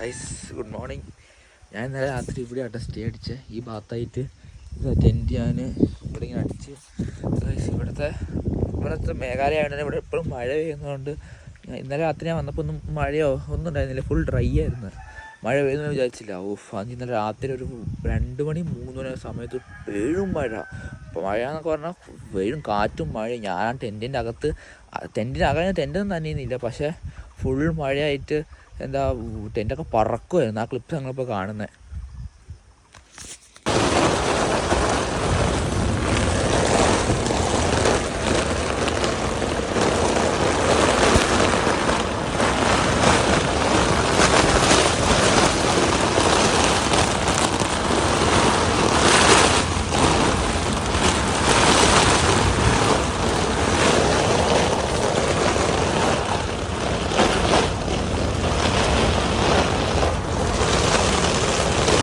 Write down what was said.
Guys good morning. ഞാൻ ഇന്നലെ രാത്രി ഇവിടെ ആട്ടെ സ്റ്റേ അടിച്ച് ഈ ഭാഗത്തായിട്ട് ടെൻറ്റ് ഞാൻ ഇവിടെ ഇങ്ങനെ അടിച്ച്. ഗൈസ് ഇവിടുത്തെ മേഘാലയ ആയതുകൊണ്ട് ഇവിടെ എപ്പോഴും മഴ പെയ്യുന്നതുകൊണ്ട് ഇന്നലെ രാത്രി ഞാൻ വന്നപ്പോൾ ഒന്നും മഴയോ ഒന്നും ഉണ്ടായിരുന്നില്ല, ഫുൾ ഡ്രൈ ആയിരുന്നു. മഴ പെയ്യുമെന്ന് വിചാരിച്ചില്ല. അഞ്ച് ഇന്നലെ രാത്രി ഒരു 2 മണി 3 മണി സമയത്ത് പെഴും മഴ. അപ്പോൾ മഴ എന്നൊക്കെ പറഞ്ഞാൽ വെറും കാറ്റും മഴയും. ഞാൻ ടെൻറ്റിനകം ടെൻറ്റൊന്നും നനയുന്നില്ല, പക്ഷേ ഫുൾ മഴയായിട്ട് ടെൻറ്റൊക്കെ പറക്കുമായിരുന്നു. ആ ക്ലിപ്സ് ഞങ്ങളിപ്പോൾ കാണുന്നത്.